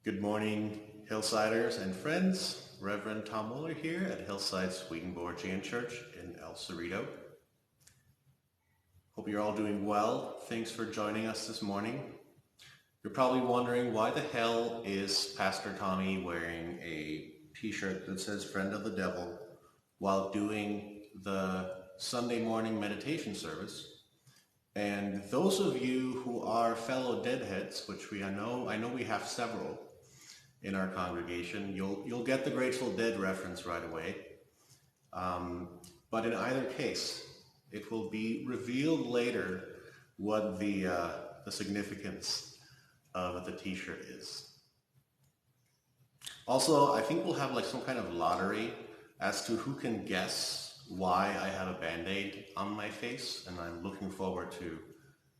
Good morning, Hillsiders and friends. Reverend Tom Muller here at Hillside Swedenborgian Church in El Cerrito. Hope you're all doing well. Thanks for joining us this morning. You're probably wondering why the hell is Pastor Tommy wearing a t-shirt that says Friend of the Devil while doing the Sunday morning meditation service. And those of you who are fellow deadheads, which I know we have several in our congregation, you'll get the Grateful Dead reference right away. But in either case, it will be revealed later what the significance of the t-shirt is. Also, I think we'll have like some kind of lottery as to who can guess why I have a band-aid on my face, and I'm looking forward to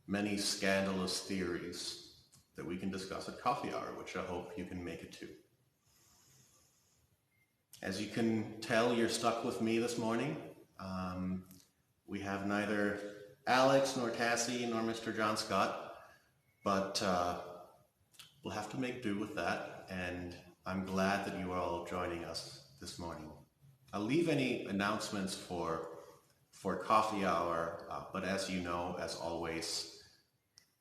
many scandalous theories that we can discuss at coffee hour, which I hope you can make it to. As you can tell, you're stuck with me this morning. We have neither Alex, nor Tassie, nor Mr. John Scott, but we'll have to make do with that, and I'm glad that you are all joining us this morning. I'll leave any announcements for coffee hour, but as you know, as always,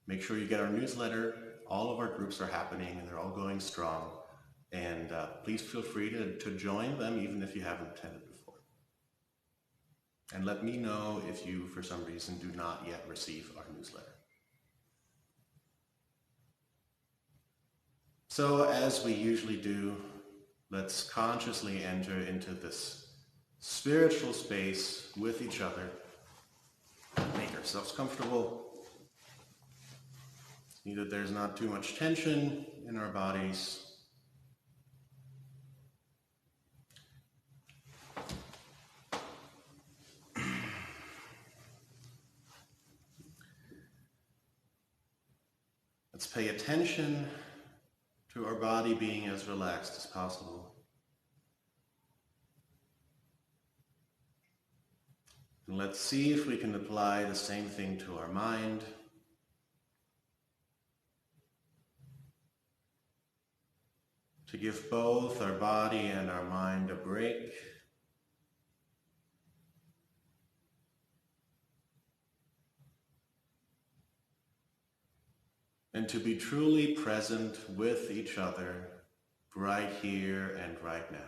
make sure you get our newsletter. All of our groups are happening and they're all going strong, and please feel free to join them even if you haven't attended before. And let me know if you, for some reason, do not yet receive our newsletter. So as we usually do, let's consciously enter into this spiritual space with each other. Make ourselves comfortable. See that there's not too much tension in our bodies. Let's pay attention to our body being as relaxed as possible. And let's see if we can apply the same thing to our mind. To give both our body and our mind a break. And to be truly present with each other right here and right now.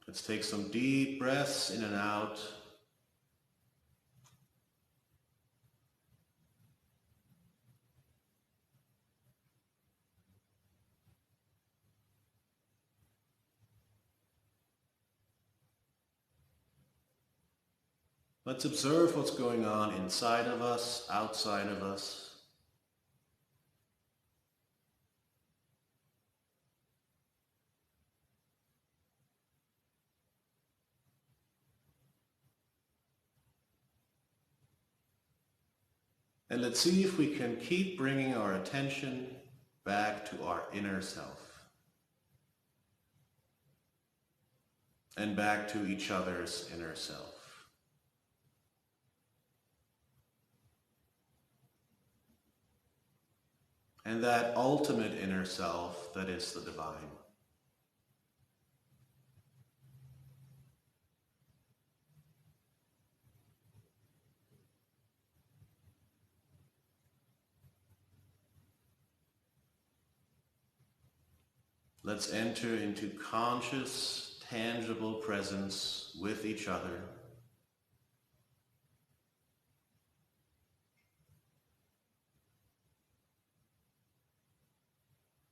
Let's take some deep breaths in and out. Let's observe what's going on inside of us, outside of us. And let's see if we can keep bringing our attention back to our inner self and back to each other's inner self. And that ultimate inner self that is the divine. Let's enter into conscious, tangible presence with each other.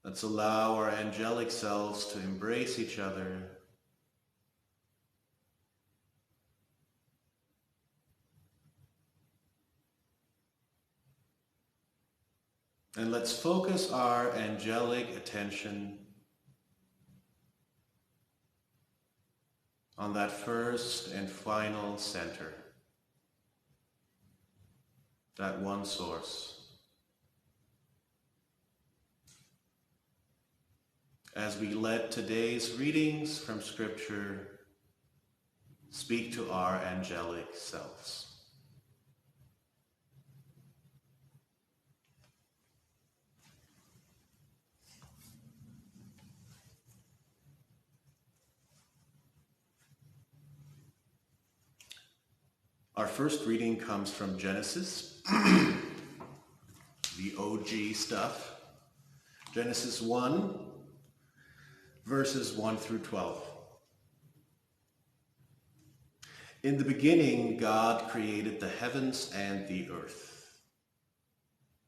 Let's allow our angelic selves to embrace each other. And let's focus our angelic attention on that first and final center, that one source. As we let today's readings from Scripture speak to our angelic selves. Our first reading comes from Genesis, the OG stuff. Genesis 1, verses 1 through 12. In the beginning, God created the heavens and the earth.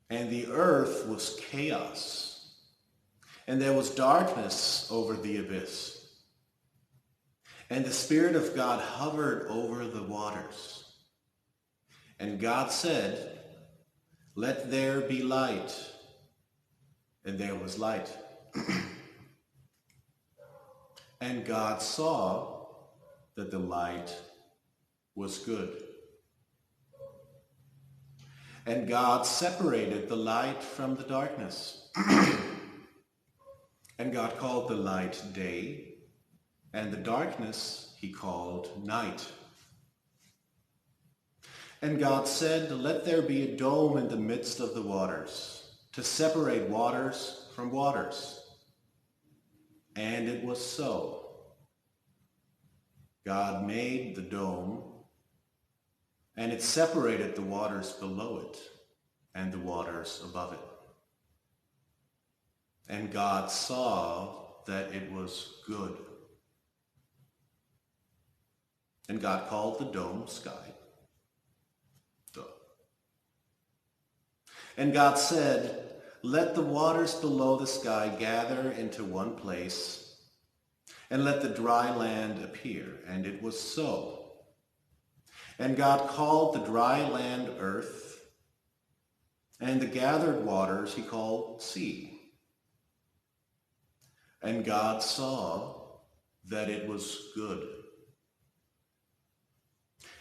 And the earth was chaos, and there was darkness over the abyss. And the Spirit of God hovered over the waters. And God said, "Let there be light." And there was light. And God saw that the light was good. And God separated the light from the darkness. And God called the light day, and the darkness he called night. And God said, "Let there be a dome in the midst of the waters, to separate waters from waters." And it was so. God made the dome, and it separated the waters below it and the waters above it. And God saw that it was good. And God called the dome sky. And God said, "Let the waters below the sky gather into one place, and let the dry land appear." And it was so. And God called the dry land earth, and the gathered waters he called sea. And God saw that it was good.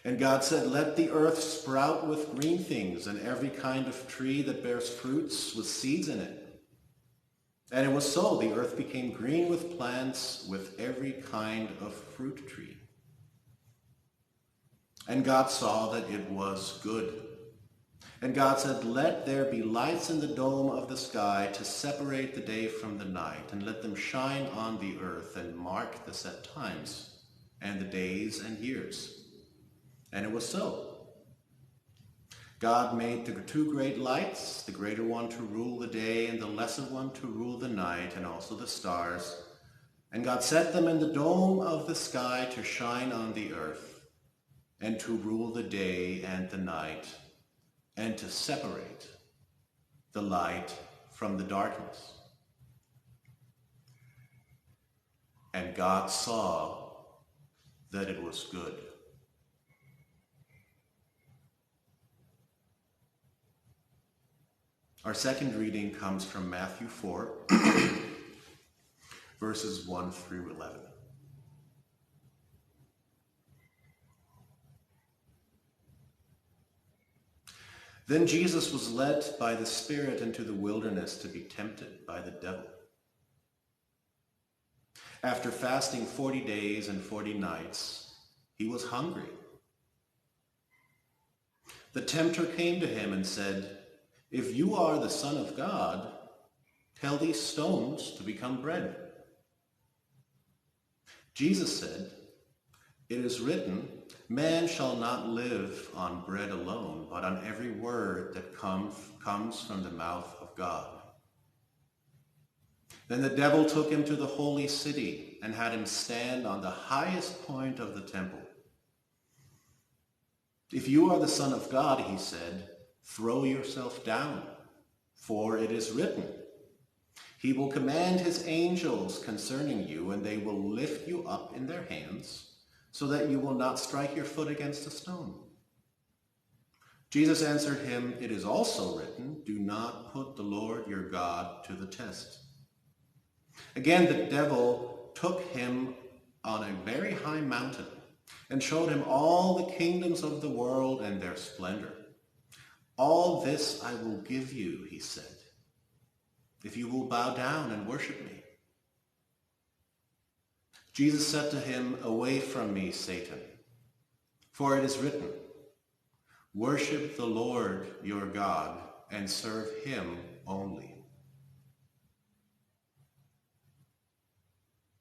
And God said, "Let the earth sprout with green things, and every kind of tree that bears fruits with seeds in it." And it was so. The earth became green with plants, with every kind of fruit tree. And God saw that it was good. And God said, "Let there be lights in the dome of the sky to separate the day from the night, and let them shine on the earth and mark the set times and the days and years." And it was so. God made the two great lights, the greater one to rule the day and the lesser one to rule the night, and also the stars. And God set them in the dome of the sky to shine on the earth, and to rule the day and the night, and to separate the light from the darkness. And God saw that it was good. Our second reading comes from Matthew 4, verses 1 through 11. Then Jesus was led by the Spirit into the wilderness to be tempted by the devil. After fasting 40 days and 40 nights, he was hungry. The tempter came to him and said, "If you are the Son of God, tell these stones to become bread." Jesus said, "It is written, 'Man shall not live on bread alone, but on every word that comes from the mouth of God.'" Then the devil took him to the holy city and had him stand on the highest point of the temple. "If you are the Son of God," he said, "throw yourself down, for it is written, 'He will command his angels concerning you, and they will lift you up in their hands, so that you will not strike your foot against a stone.'" Jesus answered him, "It is also written, 'Do not put the Lord your God to the test.'" Again, the devil took him on a very high mountain and showed him all the kingdoms of the world and their splendor. "All this I will give you," he said, "if you will bow down and worship me." Jesus said to him, "Away from me, Satan, for it is written, 'Worship the Lord your God and serve him only.'"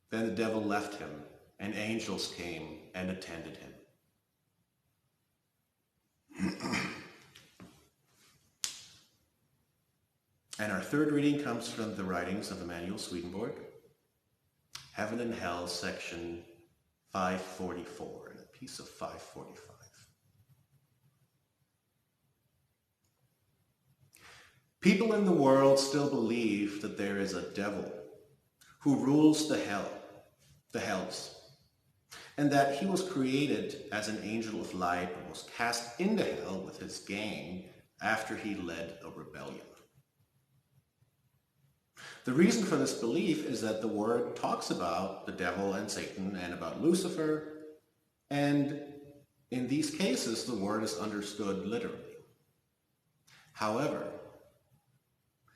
Then the devil left him, and angels came and attended him. And our third reading comes from the writings of Emanuel Swedenborg, Heaven and Hell, section 544, and a piece of 545. People in the world still believe that there is a devil who rules the hells, and that he was created as an angel of light but was cast into hell with his gang after he led a rebellion. The reason for this belief is that the word talks about the devil and Satan and about Lucifer, and in these cases the word is understood literally. However,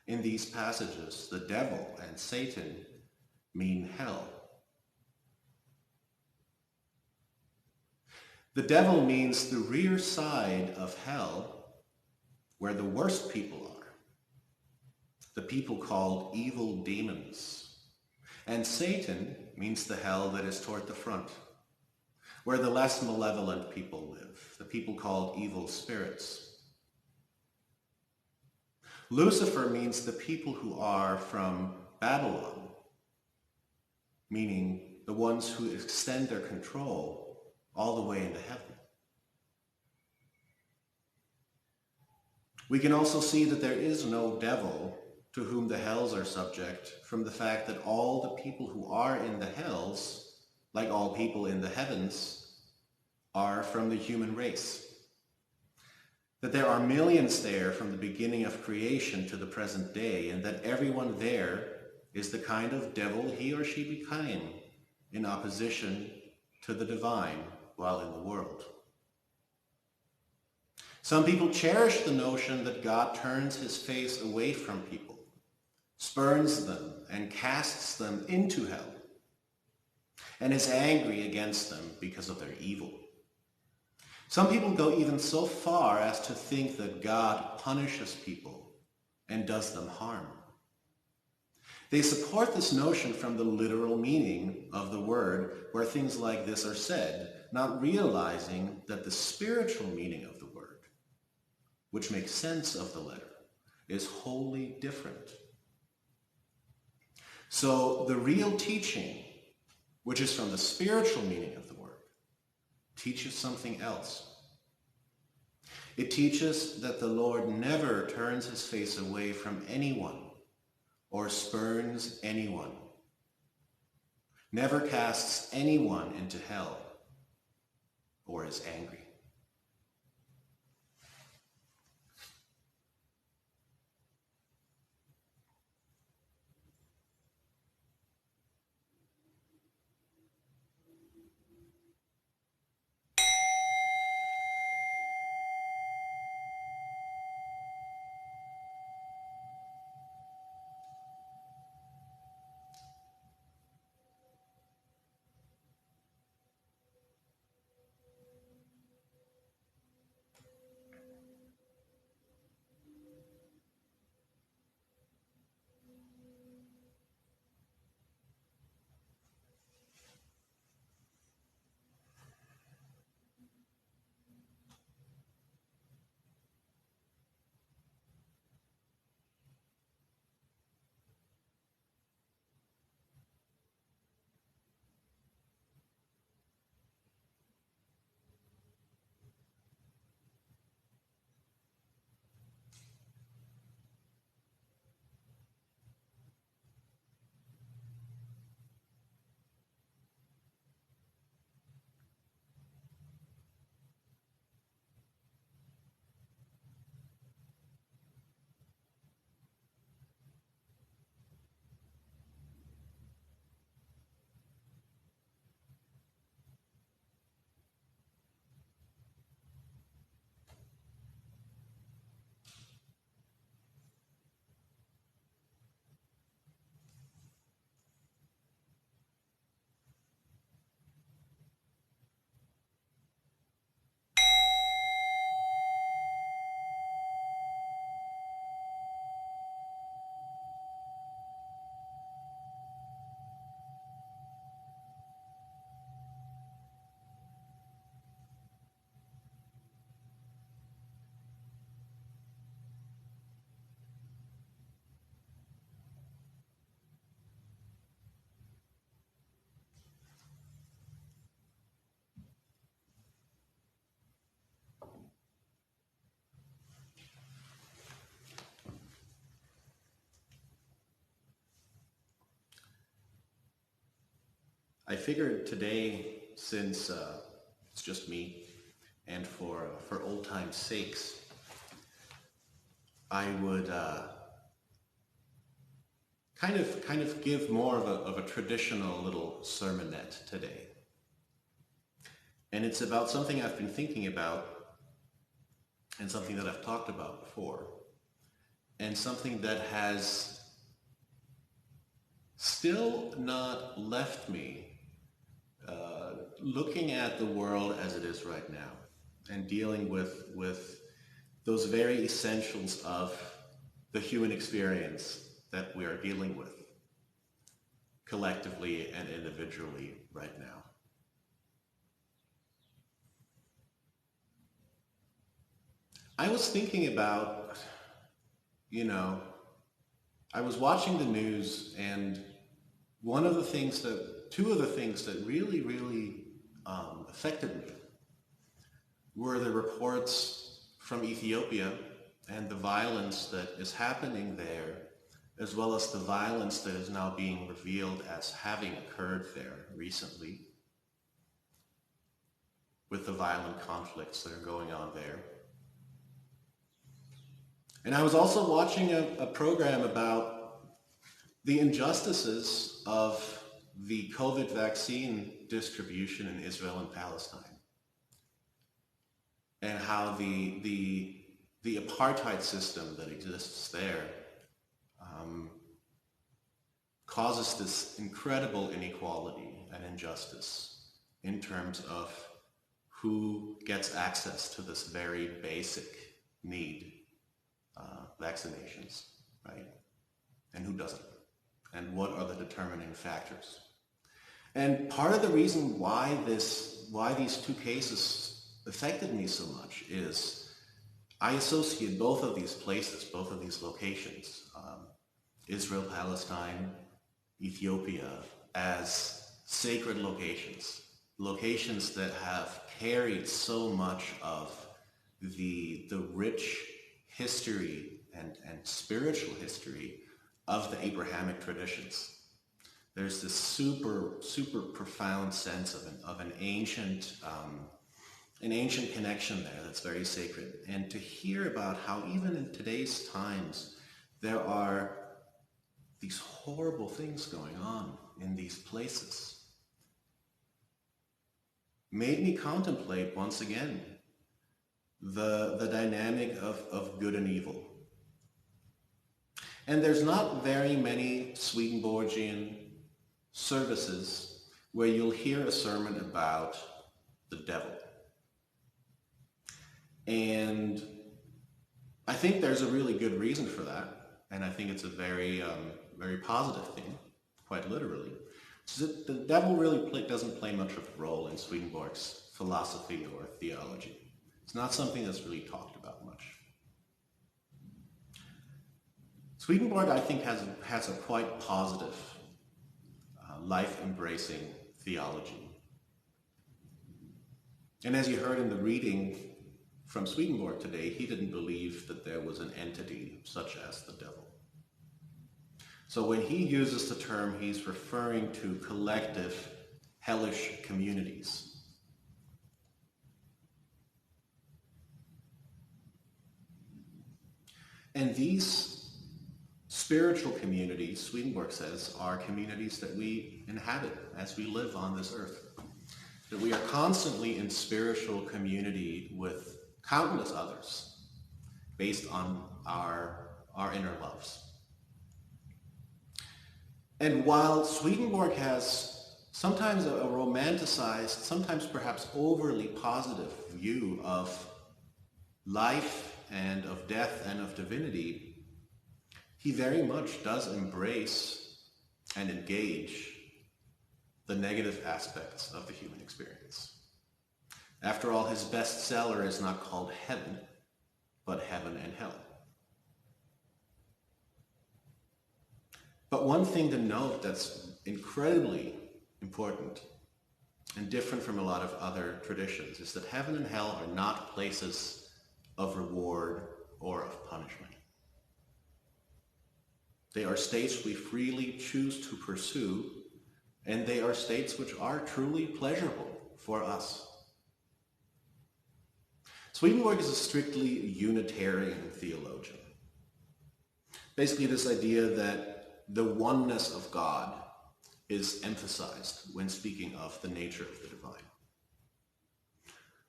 in these passages, the devil and Satan mean hell. The devil means the rear side of hell, where the worst people are, the people called evil demons. And Satan means the hell that is toward the front, where the less malevolent people live, the people called evil spirits. Lucifer means the people who are from Babylon, meaning the ones who extend their control all the way into heaven. We can also see that there is no devil to whom the hells are subject from the fact that all the people who are in the hells, like all people in the heavens, are from the human race. That there are millions there from the beginning of creation to the present day, and that everyone there is the kind of devil he or she became in opposition to the divine while in the world. Some people cherish the notion that God turns his face away from people, spurns them, and casts them into hell, and is angry against them because of their evil. Some people go even so far as to think that God punishes people and does them harm. They support this notion from the literal meaning of the word, where things like this are said, not realizing that the spiritual meaning of the word, which makes sense of the letter, is wholly different. So the real teaching, which is from the spiritual meaning of the word, teaches something else. It teaches that the Lord never turns his face away from anyone or spurns anyone, never casts anyone into hell or is angry. I figured today, since it's just me, and for old time's sakes, I would kind of give more of a traditional little sermonette today. And it's about something I've been thinking about, and something that I've talked about before, and something that has still not left me looking at the world as it is right now, and dealing with those very essentials of the human experience that we are dealing with collectively and individually right now. I was thinking about, I was watching the news, and two of the things that really, really affected me were the reports from Ethiopia and the violence that is happening there, as well as the violence that is now being revealed as having occurred there recently, with the violent conflicts that are going on there. And I was also watching a program about the injustices of the COVID vaccine distribution in Israel and Palestine, and how the apartheid system that exists there causes this incredible inequality and injustice in terms of who gets access to this very basic need, vaccinations, right? And who doesn't? And what are the determining factors? And part of the reason why these two cases affected me so much is I associate both of these places, both of these locations, Israel, Palestine, Ethiopia, as sacred locations, locations that have carried so much of the rich history and spiritual history of the Abrahamic traditions. There's this super, super profound sense of an ancient connection there that's very sacred. And to hear about how even in today's times, there are these horrible things going on in these places made me contemplate once again the dynamic of good and evil. And there's not very many Swedenborgian services where you'll hear a sermon about the devil. And I think there's a really good reason for that. And I think it's a very, very positive thing, quite literally. So the devil really doesn't play much of a role in Swedenborg's philosophy or theology. It's not something that's really talked about much. Swedenborg, I think, has a quite positive, life-embracing theology. And as you heard in the reading from Swedenborg today, he didn't believe that there was an entity such as the devil. So when he uses the term, he's referring to collective hellish communities. And these spiritual communities, Swedenborg says, are communities that we inhabit as we live on this earth. That we are constantly in spiritual community with countless others based on our inner loves. And while Swedenborg has sometimes a romanticized, sometimes perhaps overly positive view of life and of death and of divinity, he very much does embrace and engage the negative aspects of the human experience. After all, his bestseller is not called Heaven, but Heaven and Hell. But one thing to note that's incredibly important and different from a lot of other traditions is that heaven and hell are not places of reward or of punishment. They are states we freely choose to pursue and they are states which are truly pleasurable for us. Swedenborg is a strictly Unitarian theologian. Basically, this idea that the oneness of God is emphasized when speaking of the nature of the divine.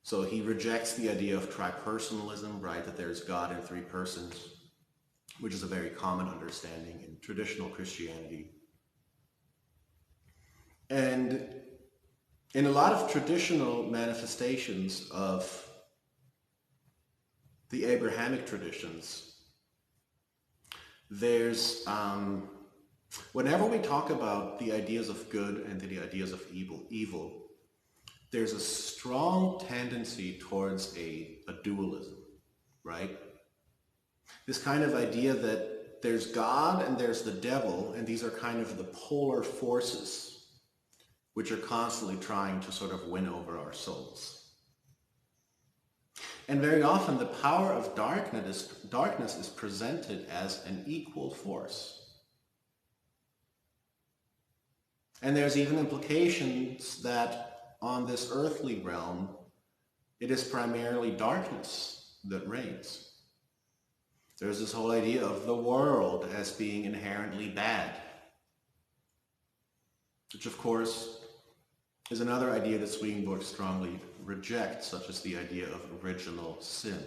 So he rejects the idea of tripersonalism, right, that there's God in three persons, which is a very common understanding in traditional Christianity. And in a lot of traditional manifestations of the Abrahamic traditions, there's, whenever we talk about the ideas of good and the ideas of evil, there's a strong tendency towards a dualism, right? This kind of idea that there's God and there's the devil, and these are kind of the polar forces which are constantly trying to sort of win over our souls. And very often the power of darkness is presented as an equal force. And there's even implications that on this earthly realm, it is primarily darkness that reigns. There's this whole idea of the world as being inherently bad, which of course is another idea that Swedenborg strongly rejects, such as the idea of original sin.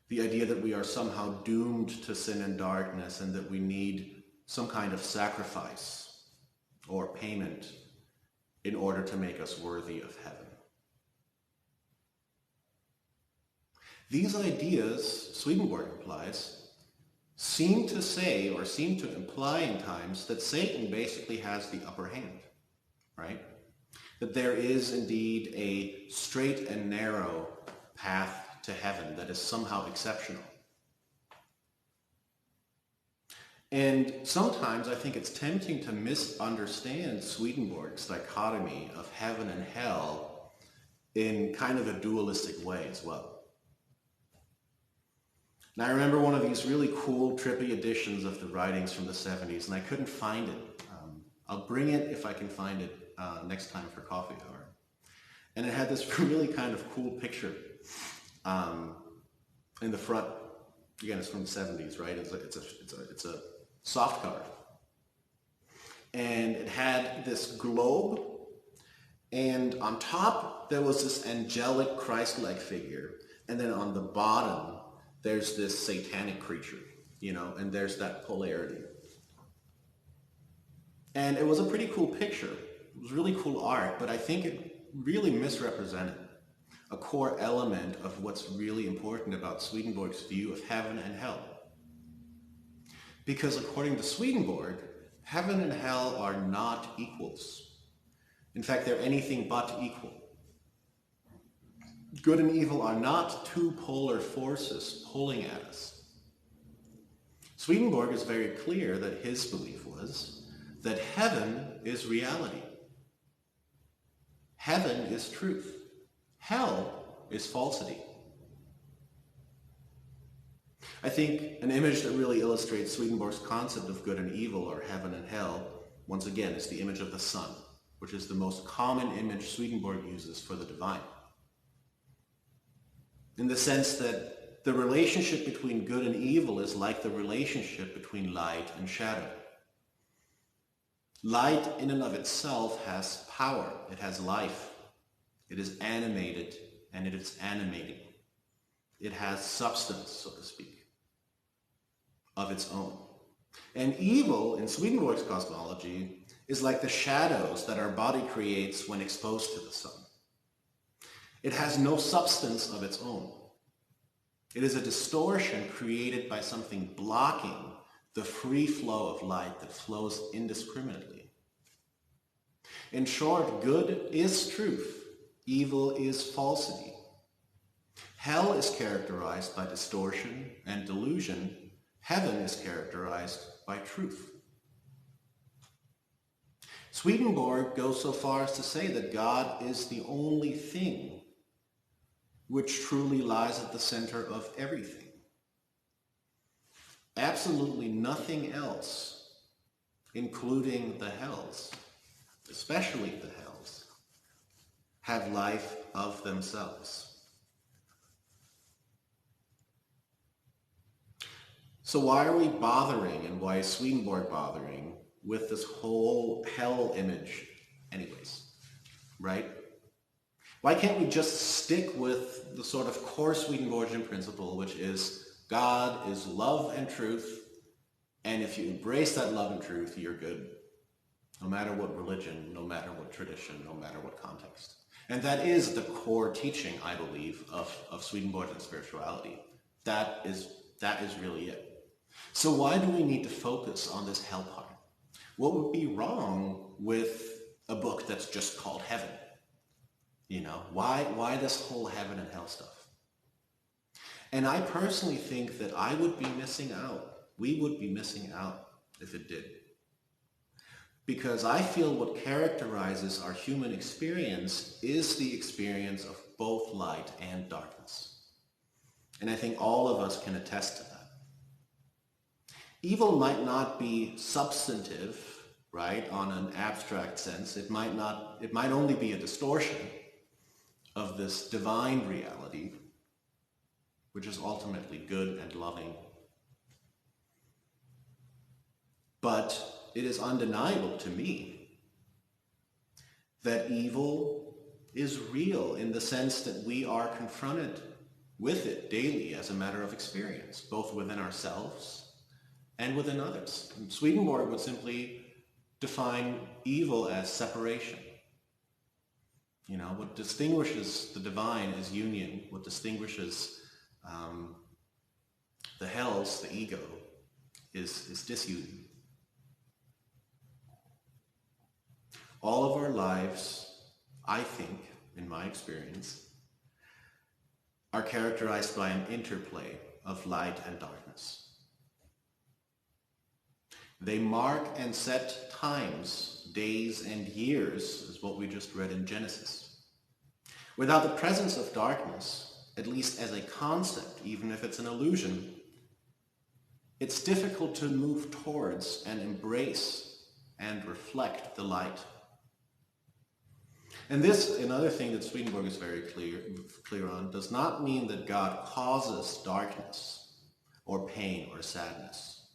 The idea that we are somehow doomed to sin and darkness and that we need some kind of sacrifice or payment in order to make us worthy of heaven. These ideas, Swedenborg implies, seem to say or seem to imply in times that Satan basically has the upper hand, right? That there is indeed a straight and narrow path to heaven that is somehow exceptional. And sometimes I think it's tempting to misunderstand Swedenborg's dichotomy of heaven and hell in kind of a dualistic way as well. Now I remember one of these really cool, trippy editions of the writings from the 70s, and I couldn't find it. I'll bring it if I can find it next time for coffee hour. And it had this really kind of cool picture in the front. Again, it's from the 70s, right? It's a soft cover. And it had this globe, and on top there was this angelic Christ-like figure, and then on the bottom there's this satanic creature, and there's that polarity. And it was a pretty cool picture. It was really cool art, but I think it really misrepresented a core element of what's really important about Swedenborg's view of heaven and hell. Because according to Swedenborg, heaven and hell are not equals. In fact, they're anything but equal. Good and evil are not two polar forces pulling at us. Swedenborg is very clear that his belief was that heaven is reality. Heaven is truth. Hell is falsity. I think an image that really illustrates Swedenborg's concept of good and evil, or heaven and hell, once again, is the image of the sun, which is the most common image Swedenborg uses for the divine. In the sense that the relationship between good and evil is like the relationship between light and shadow. Light in and of itself has power, it has life, it is animated, and it is animating. It has substance, so to speak, of its own. And evil, in Swedenborg's cosmology, is like the shadows that our body creates when exposed to the sun. It has no substance of its own. It is a distortion created by something blocking the free flow of light that flows indiscriminately. In short, good is truth, evil is falsity. Hell is characterized by distortion and delusion. Heaven is characterized by truth. Swedenborg goes so far as to say that God is the only thing which truly lies at the center of everything. Absolutely nothing else including the hells, especially the hells, have life of themselves. So why are we bothering, and why is Swedenborg bothering with this whole hell image anyways, right? Why can't we just stick with the sort of core Swedenborgian principle, which is God is love and truth, and if you embrace that love and truth, you're good, no matter what religion, no matter what tradition, no matter what context. And that is the core teaching, I believe, of Swedenborgian spirituality. That is really it. So why do we need to focus on this hell part? What would be wrong with a book that's just called Heaven? You know, why this whole heaven and hell stuff? And I personally think that I would be missing out. We would be missing out if it did. Because I feel what characterizes our human experience is the experience of both light and darkness. And I think all of us can attest to that. Evil might not be substantive, right, on an abstract sense. It might only be a distortion of this divine reality, which is ultimately good and loving. But it is undeniable to me that evil is real in the sense that we are confronted with it daily as a matter of experience, both within ourselves and within others. And Swedenborg would simply define evil as separation. You know, what distinguishes the divine is union. What distinguishes the hells, the ego, is disunion. All of our lives, I think, in my experience, are characterized by an interplay of light and darkness. They mark and set times, days and years, is what we just read in Genesis. Without the presence of darkness, at least as a concept, even if it's an illusion, it's difficult to move towards and embrace and reflect the light. And this, another thing that Swedenborg is very clear on, does not mean that God causes darkness or pain or sadness,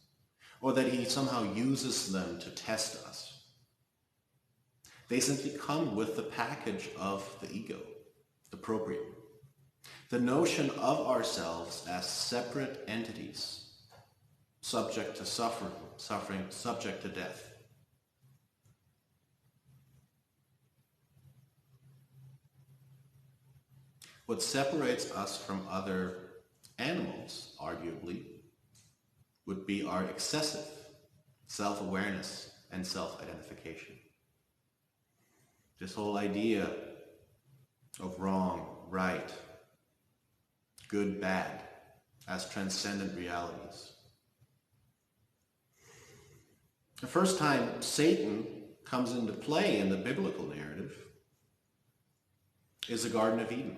or that he somehow uses them to test us. They simply come with the package of the ego, the proprium. The notion of ourselves as separate entities, subject to suffering, subject to death. What separates us from other animals, arguably, would be our excessive self-awareness and self-identification. This whole idea of wrong, right, good, bad, as transcendent realities. The first time Satan comes into play in the biblical narrative is the Garden of Eden,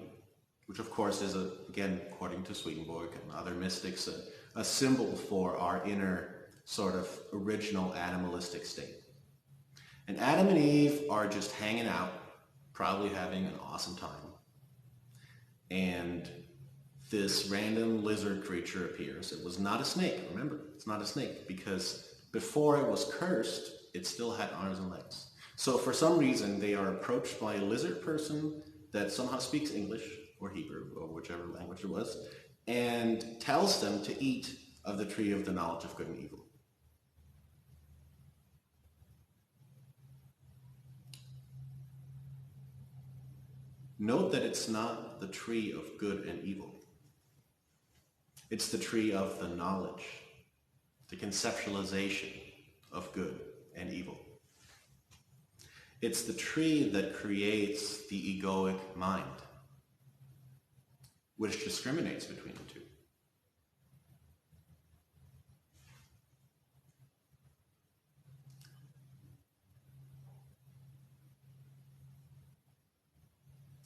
which of course is, again, according to Swedenborg and other mystics, a symbol for our inner sort of original animalistic state. And Adam and Eve are just hanging out, probably having an awesome time. And this random lizard creature appears. It was not a snake, remember, it's not a snake, because before it was cursed, it still had arms and legs. So for some reason, they are approached by a lizard person that somehow speaks English or Hebrew or whichever language it was, and tells them to eat of the tree of the knowledge of good and evil. Note that it's not the tree of good and evil. It's the tree of the knowledge, the conceptualization of good and evil. It's the tree that creates the egoic mind, which discriminates between the two.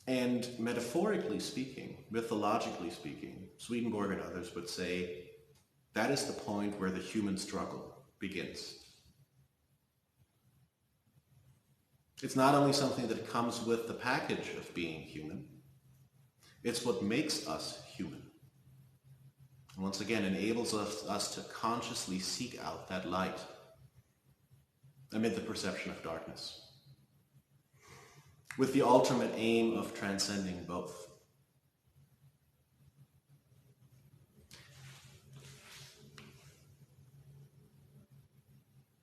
And metaphorically speaking, mythologically speaking, Swedenborg and others would say that is the point where the human struggle begins. It's not only something that comes with the package of being human, it's what makes us human. And once again, enables us to consciously seek out that light amid the perception of darkness, with the ultimate aim of transcending both.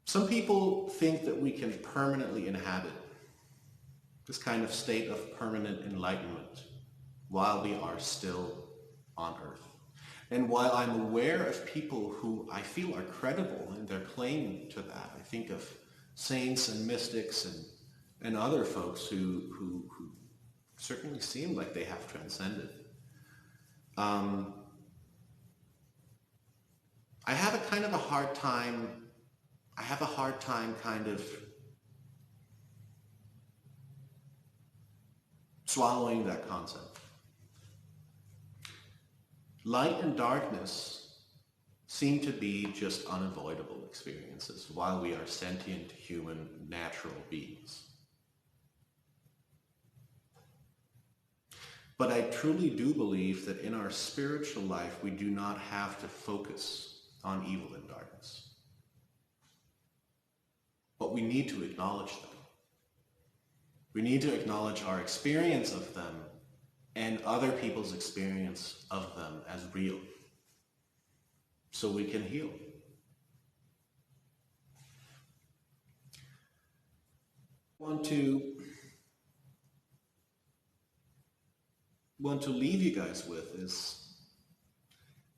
Some people think that we can permanently inhabit this kind of state of permanent enlightenment while we are still on earth. And while I'm aware of people who I feel are credible in their claim to that, I think of saints and mystics and other folks who certainly seem like they have transcended. I have a hard time kind of swallowing that concept. Light and darkness seem to be just unavoidable experiences while we are sentient, human, natural beings. But I truly do believe that in our spiritual life, we do not have to focus on evil and darkness. But we need to acknowledge them. We need to acknowledge our experience of them and other people's experience of them as real, so we can heal. Want to leave you guys with is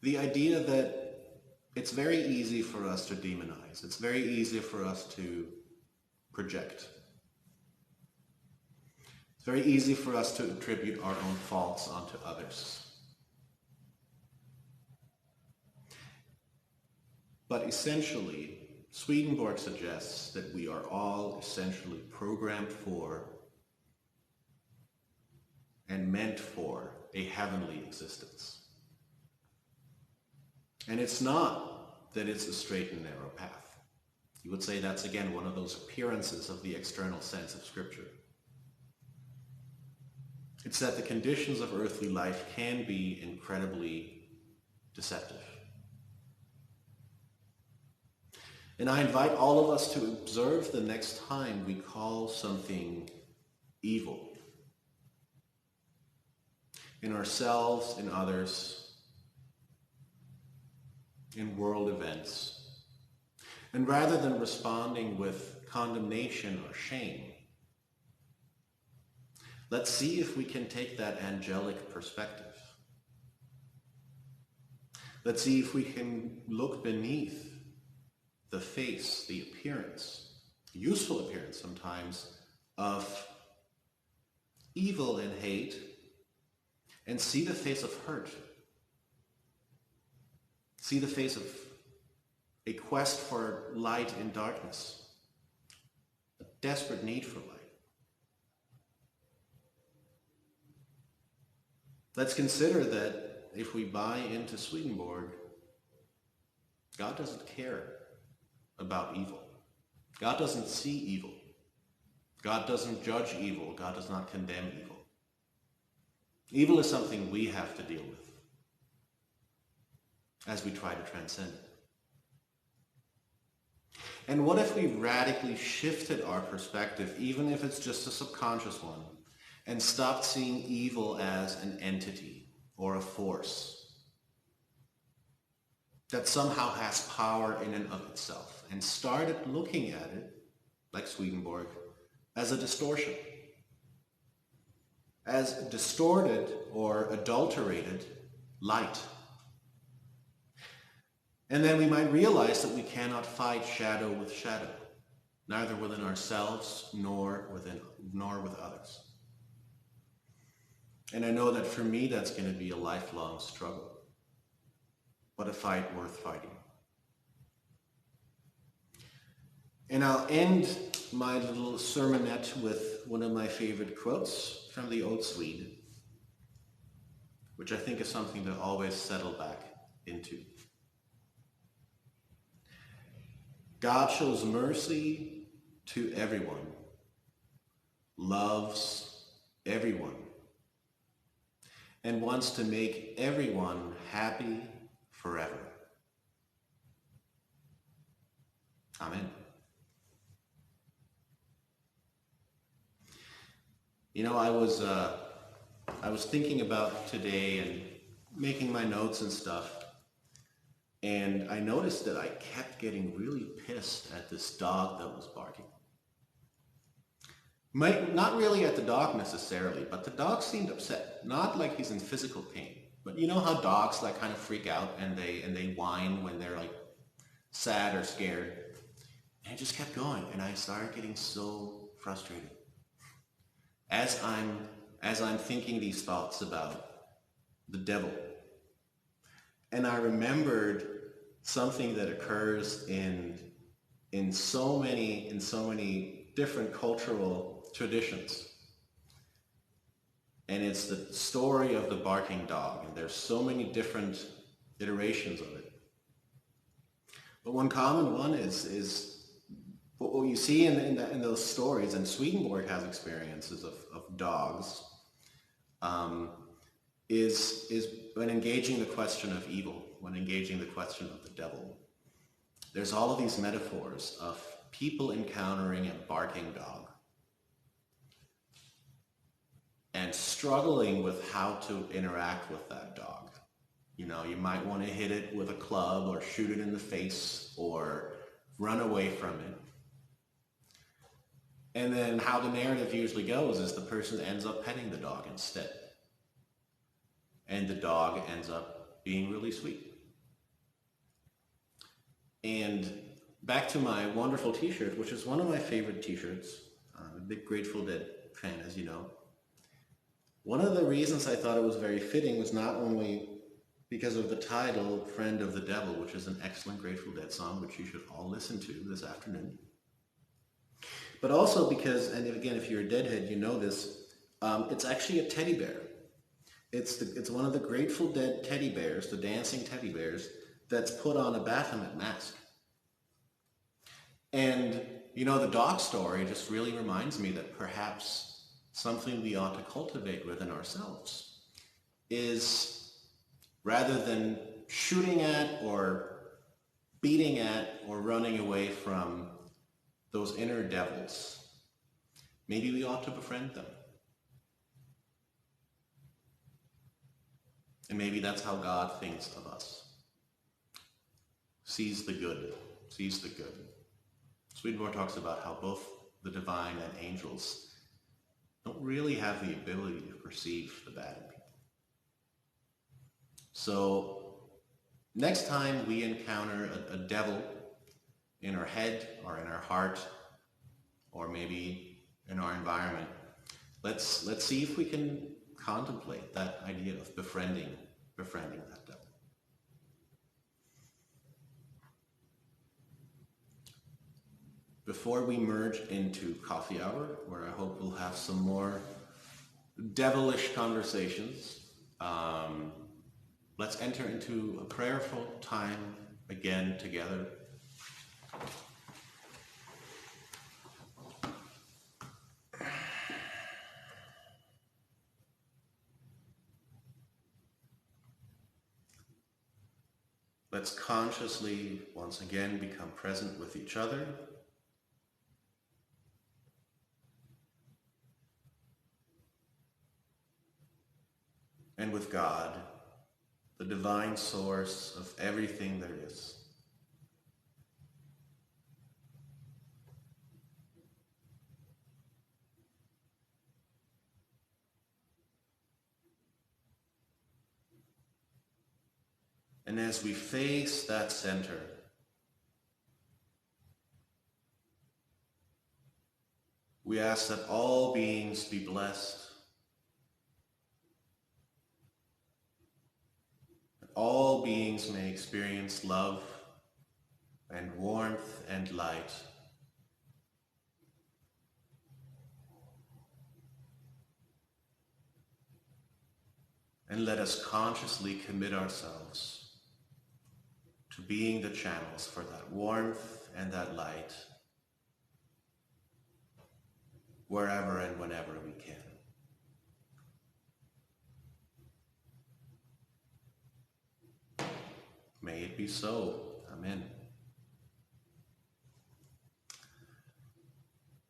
the idea that it's very easy for us to demonize. It's very easy for us to project. It's very easy for us to attribute our own faults onto others. But essentially, Swedenborg suggests that we are all essentially programmed for and meant for a heavenly existence. And it's not that it's a straight and narrow path. You would say that's again one of those appearances of the external sense of Scripture. It's that the conditions of earthly life can be incredibly deceptive. And I invite all of us to observe the next time we call something evil in ourselves, in others, in world events. And rather than responding with condemnation or shame, let's see if we can take that angelic perspective. Let's see if we can look beneath the face, the appearance, useful appearance sometimes, of evil and hate, and see the face of hurt. See the face of a quest for light in darkness, a desperate need for light. Let's consider that if we buy into Swedenborg, God doesn't care about evil. God doesn't see evil. God doesn't judge evil. God does not condemn evil. Evil is something we have to deal with as we try to transcend it. And what if we radically shifted our perspective, even if it's just a subconscious one, and stopped seeing evil as an entity or a force that somehow has power in and of itself, and started looking at it, like Swedenborg, as a distortion, as distorted or adulterated light. And then we might realize that we cannot fight shadow with shadow, neither within ourselves nor with others. And I know that for me that's going to be a lifelong struggle, but a fight worth fighting. And I'll end my little sermonette with one of my favorite quotes from the Old Swede, which I think is something to always settle back into. God shows mercy to everyone loves everyone, and wants to make everyone happy forever. Amen. You know, I was thinking about today and making my notes and stuff, and I noticed that I kept getting really pissed at this dog that was barking. Not really at the dog necessarily, but the dog seemed upset. Not like he's in physical pain, but you know how dogs like kind of freak out and they whine when they're like sad or scared. And it just kept going, and I started getting so frustrated as I'm thinking these thoughts about the devil. And I remembered something that occurs in so many different cultural traditions. And it's the story of the barking dog, and there's so many different iterations of it. But one common one is what you see in those stories, and Swedenborg has experiences of dogs, is when engaging the question of evil, when engaging the question of the devil. There's all of these metaphors of people encountering a barking dog and struggling with how to interact with that dog. You know, you might want to hit it with a club or shoot it in the face or run away from it. And then how the narrative usually goes is the person ends up petting the dog instead. And the dog ends up being really sweet. And back to my wonderful t-shirt, which is one of my favorite t-shirts. I'm a big Grateful Dead fan, as you know. One of the reasons I thought it was very fitting was not only because of the title, Friend of the Devil, which is an excellent Grateful Dead song, which you should all listen to this afternoon. But also because, and again, if you're a Deadhead, you know this, it's actually a teddy bear. It's one of the Grateful Dead teddy bears, the dancing teddy bears, that's put on a Baphomet mask. And, you know, the dog story just really reminds me that perhaps something we ought to cultivate within ourselves is, rather than shooting at or beating at or running away from those inner devils, maybe we ought to befriend them. And maybe that's how God thinks of us. Sees the good, sees the good. Swedenborg talks about how both the divine and angels don't really have the ability to perceive the bad in people. So next time we encounter a devil in our head or in our heart or maybe in our environment, let's see if we can contemplate that idea of befriending that devil. Before we merge into coffee hour, where I hope we'll have some more devilish conversations, let's enter into a prayerful time again together. Let's consciously once again become present with each other. And with God, the divine source of everything there is. And as we face that center, we ask that all beings be blessed, that all beings may experience love and warmth and light. And let us consciously commit ourselves to being the channels for that warmth and that light wherever and whenever we can. May it be so. Amen.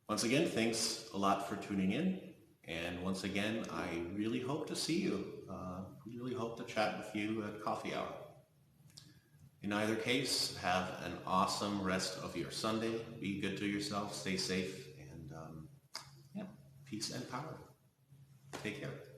Once again, thanks a lot for tuning in. And once again, I really hope to see you. Really hope to chat with you at coffee hour. In either case, have an awesome rest of your Sunday. Be good to yourself, stay safe, and peace and power. Take care.